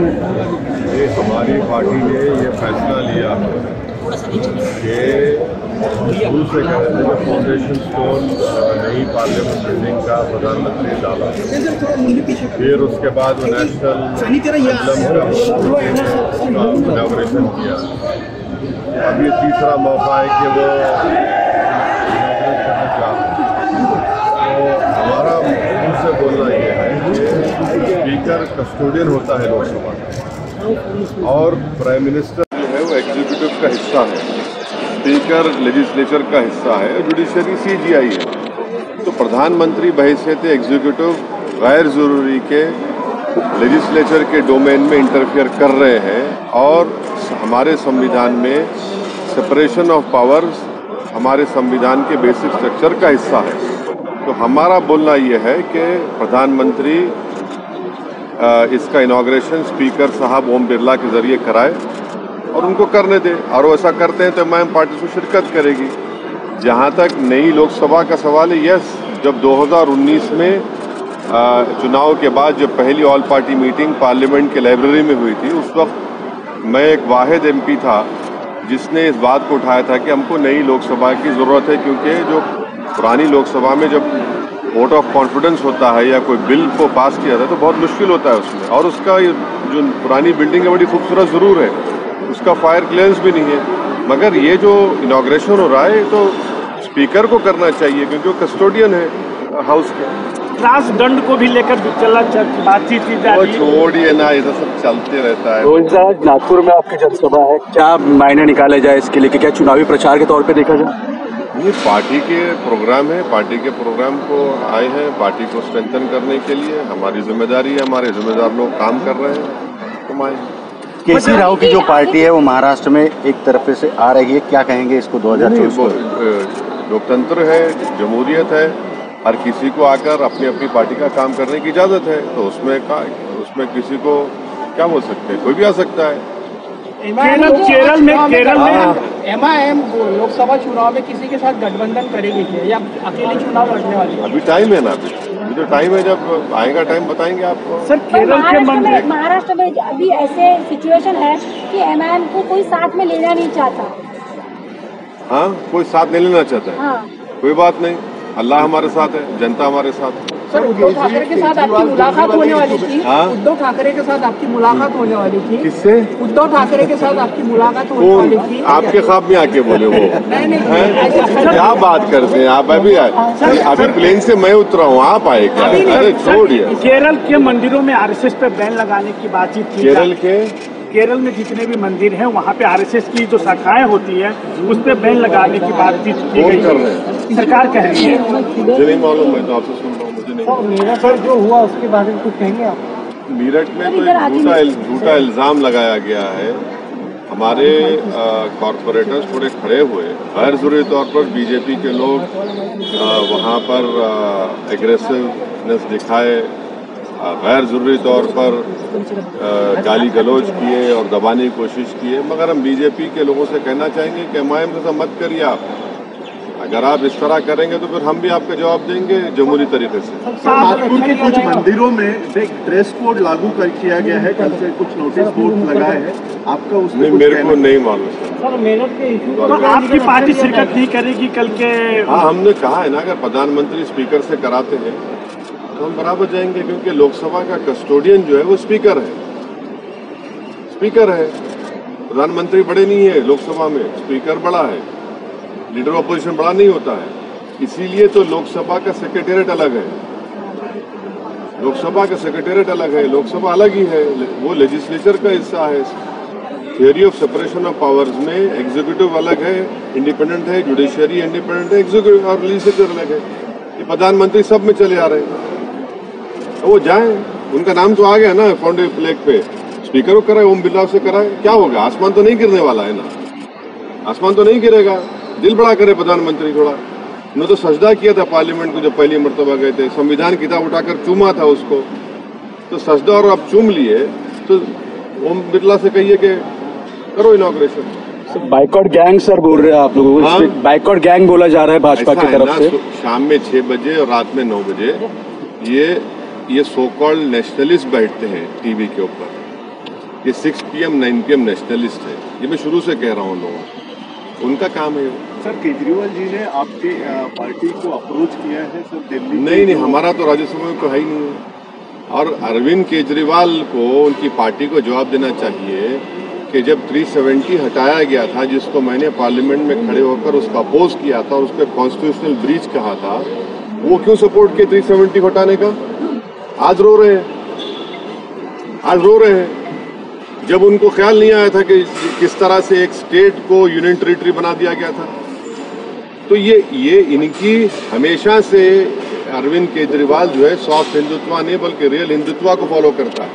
ये हमारी पार्टी ने ये फैसला लिया कि शुरू से कह रहे थे कि फाउंडेशन स्टोन नई पार्लियामेंट बिल्डिंग का प्रधानमंत्री डाला, फिर उसके बाद वो नेशनल एम्बलम का इनॉग्रेशन किया। अब ये तीसरा मौका है कि वो इनॉग्रेट करना चाहते हैं। तो हमारा मुंह से बोलना ये है कि स्पीकर कस्टोडियन होता है लोकसभा का, और प्राइम मिनिस्टर जो है वो एग्जीक्यूटिव का हिस्सा है, स्पीकर लेजिस्लेचर का हिस्सा है, जुडिशरी CGI है। तो प्रधानमंत्री बहैसियत एग्जीक्यूटिव गैर जरूरी के लेजिस्लेचर के डोमेन में इंटरफियर कर रहे हैं, और हमारे संविधान में सेपरेशन ऑफ पावर्स हमारे संविधान के बेसिक स्ट्रक्चर का हिस्सा है। तो हमारा बोलना यह है कि प्रधानमंत्री इसका इनॉग्रेशन स्पीकर साहब ओम बिरला के जरिए कराए और उनको करने दें, और वो ऐसा करते हैं तो एमआईएम पार्टी से शिरकत करेगी। जहां तक नई लोकसभा का सवाल है, यस, जब 2019 में चुनाव के बाद जब पहली ऑल पार्टी मीटिंग पार्लियामेंट के लाइब्रेरी में हुई थी, उस वक्त मैं एक वाहिद MP था जिसने इस बात को उठाया था कि हमको नई लोकसभा की ज़रूरत है, क्योंकि जो पुरानी लोकसभा में जब वोट ऑफ कॉन्फिडेंस होता है या कोई बिल को पास किया जाता है तो बहुत मुश्किल होता है उसमें, और उसका जो पुरानी बिल्डिंग है बड़ी खूबसूरत ज़रूर है, उसका फायर क्लियरेंस भी नहीं है, मगर ये जो इनॉग्रेशन हो रहा है तो स्पीकर को करना चाहिए क्योंकि वो कस्टोडियन है हाउस के। राजदंड को भी लेकर बातचीत की जा रही है। छोड़िए ना, ये तो सब चलते रहता है। रोज नागपुर में आपकी जनसभा है, क्या मायने निकाले जाए इसके लिए, क्या चुनावी प्रचार के तौर पे देखा जाए? ये पार्टी के प्रोग्राम है, पार्टी के प्रोग्राम को आए हैं, पार्टी को स्ट्रेंथन करने के लिए हमारी जिम्मेदारी है, हमारे जिम्मेदार लोग काम कर रहे हैं, तुम आए। केसी राव की जो पार्टी है वो महाराष्ट्र में एक तरफ से आ रही है, क्या कहेंगे इसको 2024? लोकतंत्र है, जमहूरियत है, हर किसी को आकर अपनी अपनी पार्टी का काम करने की इजाजत है, तो उसमें किसी को क्या बोल सकते हैं, कोई भी आ सकता है। केरल में MIM लोकसभा चुनाव में किसी के साथ गठबंधन करेगी क्या, या अकेले चुनाव लड़ने वाली है? अभी टाइम है ना, अभी तो टाइम है, जब आएगा टाइम बताएंगे आपको। सर, केरल के मंत्री महाराष्ट्र में अभी ऐसे सिचुएशन है कि MIM को कोई साथ में लेना नहीं चाहता। हाँ, कोई साथ नहीं लेना चाहता है। हाँ। कोई बात नहीं, अल्लाह हमारे साथ है, जनता हमारे साथ है। सर, उद्धव ठाकरे के साथ आपकी मुलाकात होने वाली थी। हाँ? उद्धव ठाकरे के साथ आपकी मुलाकात होने वाली थी। किससे? उद्धव ठाकरे के साथ आपकी मुलाकात होने वाली थी। आपके ख्वाब में आके बोले वो? नहीं, क्या बात करते हैं आप? अभी प्लेन से मैं उतरा हूँ, आप आए क्या? अरे छोड़िए। केरल के मंदिरों में RSS पे बैन लगाने की बातचीत की। केरल में जितने भी मंदिर हैं वहाँ पे RSS की जो शाखाएं होती है उस पर बैन लगाने की बातचीत की गई है, सरकार कह रही है। मुझे नहीं मालूम, मैं तो आपसे सुन रहा हूँ, मुझे नहीं। मेरठ पर जो हुआ उसके बारे में कुछ कहेंगे आप? मेरठ में तो झूठा इल्जाम लगाया गया है, हमारे कॉरपोरेटर्स पूरे खड़े हुए, गैर जरूरी तौर पर बीजेपी के लोग वहाँ पर एग्रेसिवनेस दिखाए, गैर जरूरी तौर पर गाली गलौज किए और दबाने की कोशिश किए, मगर हम बीजेपी के लोगों से कहना चाहेंगे कि MIM जैसा मत करिए आप। अगर आप इस तरह करेंगे तो फिर हम भी आपका जवाब देंगे जमहूरी तरीके से। नागपुर के कुछ मंदिरों में एक ड्रेस कोड लागू किया गया है, कल से कुछ नोटिस बोर्ड लगाए हैं, आपका उसमें नहीं, मेरे को नहीं मालूम सर। मेरठ के इशू तो आपकी पार्टी शिरकत नहीं करेगी कल के? हाँ, हमने कहा है ना, अगर प्रधानमंत्री स्पीकर से कराते हैं तो हम बराबर जाएंगे, क्योंकि लोकसभा का कस्टोडियन जो है वो स्पीकर है। प्रधानमंत्री बड़े नहीं है लोकसभा में, स्पीकर बड़ा है, लीडर ऑपोजिशन बड़ा नहीं होता है, इसीलिए तो लोकसभा का सेक्रेटेरिएट अलग है, लोकसभा का सेक्रेटेरिएट अलग है, लोकसभा अलग ही है, वो लेजिस्लेचर का हिस्सा है। Theory of separation of powers में एग्जीक्यूटिव अलग है, इंडिपेंडेंट है, जुडिशरी इंडिपेंडेंट है, एग्जीक्यूटिव और लेजिस्लेचर अलग है। ये प्रधानमंत्री सब में चले आ रहे हैं, तो वो जाएं, उनका नाम तो आ गया ना फाउंडेशन फ्लैग पे, स्पीकर को कराए, ओम बिरला से कराए, क्या होगा? आसमान तो नहीं गिरने वाला है ना, आसमान तो नहीं गिरेगा। दिल बड़ा करे प्रधानमंत्री थोड़ा। उन्होंने तो सजदा किया था पार्लियामेंट को जब पहली मरतबा गए थे, संविधान किताब उठाकर चूमा था उसको, तो सजदा और अब चूम लिए, तो ओम बिरला से कहिए कि करो इनॉग्रेशन। बाइकआउट गैंग सर बोल रहे हैं आप लोगों को? हाँ? बाइकआउट गैंग बोला जा रहा है भाजपा की तरफ से। शाम में 6 बजे और रात में 9 बजे ये सो कॉल्ड नेशनलिस्ट बैठते हैं टीवी के ऊपर, ये 6 PM 9 PM नेशनलिस्ट है, ये मैं शुरू से कह रहा हूँ लोगों को, उनका काम है। सर केजरीवाल जी ने आपके पार्टी को अप्रोच किया है सर दिल्ली? नहीं, हमारा तो राज्यसभा में कोई है ही नहीं है। और अरविंद केजरीवाल को उनकी पार्टी को जवाब देना चाहिए कि जब 370 हटाया गया था, जिसको मैंने पार्लियामेंट में खड़े होकर उसका अपोज किया था और उसको कॉन्स्टिट्यूशनल ब्रीच कहा था, वो क्यों सपोर्ट किए 370 हटाने का? आज रो रहे हैं। जब उनको ख्याल नहीं आया था कि किस तरह से एक स्टेट को यूनियन टेरिटरी बना दिया गया था। तो ये इनकी हमेशा से अरविंद केजरीवाल जो है सॉफ्ट हिंदुत्व नहीं बल्कि रियल हिंदुत्व को फॉलो करता है,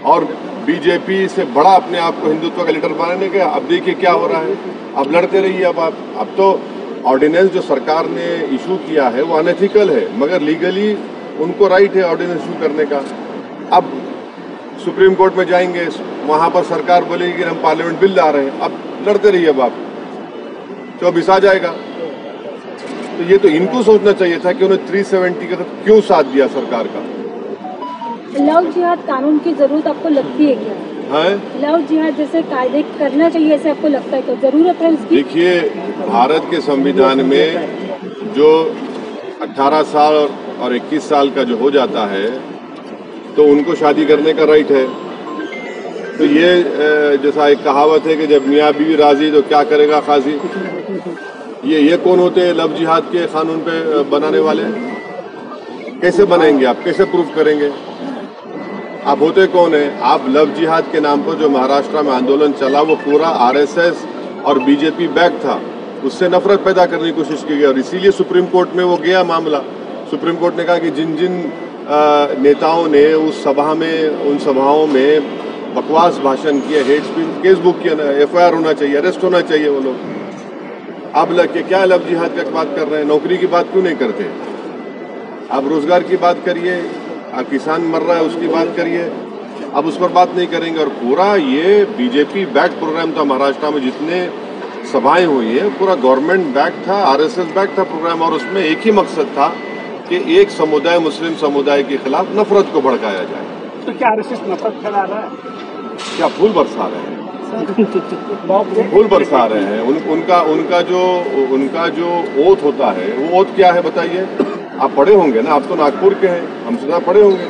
और बीजेपी से बड़ा अपने आप को हिंदुत्व का लीडर बनाने का। अब देखिए क्या हो रहा है, अब लड़ते रहिए। अब तो ऑर्डिनेंस जो सरकार ने इशू किया है वो अनएथिकल है, मगर लीगली उनको राइट है ऑर्डिनेंस इशू करने का। अब सुप्रीम कोर्ट में जाएंगे, वहां पर सरकार बोलेगी कि हम पार्लियामेंट बिल ला रहे हैं। अब लड़ते रहिए, अब आप 24 आ जाएगा। तो ये तो इनको सोचना चाहिए था कि उन्हें 370 का क्यों साथ दिया सरकार का। लव जिहाद कानून की जरूरत आपको लगती है क्या? है लव जिहाद जैसे कायदे करना चाहिए ऐसे आपको लगता है तो जरूरत है इसकी? देखिए, भारत के संविधान में जो 18 साल और 21 साल का जो हो जाता है तो उनको शादी करने का राइट है। तो ये जैसा एक कहावत है कि जब मियाँ बीवी राजी तो क्या करेगा काजी। ये कौन होते हैं लव जिहाद के कानून पे बनाने वाले? कैसे बनाएंगे आप, कैसे प्रूफ करेंगे? आप होते कौन है? आप लव जिहाद के नाम पर जो महाराष्ट्र में आंदोलन चला वो पूरा RSS और बीजेपी बैक था, उससे नफरत पैदा करने की कोशिश की गई और इसीलिए सुप्रीम कोर्ट में वो गया मामला। सुप्रीम कोर्ट ने कहा कि जिन जिन नेताओं ने उस सभा में, उन सभाओं में बकवास भाषण किए, हेट स्पीच, केस बुक किया, FIR होना चाहिए, अरेस्ट होना चाहिए वो लोग। अब लग क्या लव जिहाद का बात कर रहे हैं? नौकरी की बात क्यों नहीं करते? आप रोजगार की बात करिए, आप किसान मर रहा है उसकी बात करिए, अब उस पर बात नहीं करेंगे। और पूरा ये बीजेपी बैक प्रोग्राम था महाराष्ट्र में, जितने सभाएं हुई है पूरा गवर्नमेंट बैक था, RSS बैक था प्रोग्राम, और उसमें एक ही मकसद था कि एक समुदाय, मुस्लिम समुदाय के खिलाफ नफरत को भड़काया जाए। तो क्या RSS नफरत फैला रहा है? क्या फूल बरसा रहे हैं? फूल बरसा रहे हैं। उनका जो ओथ होता है वो ओथ क्या है बताइए? आप पढ़े होंगे ना, आप तो नागपुर के हैं, हमसे ना पढ़े होंगे।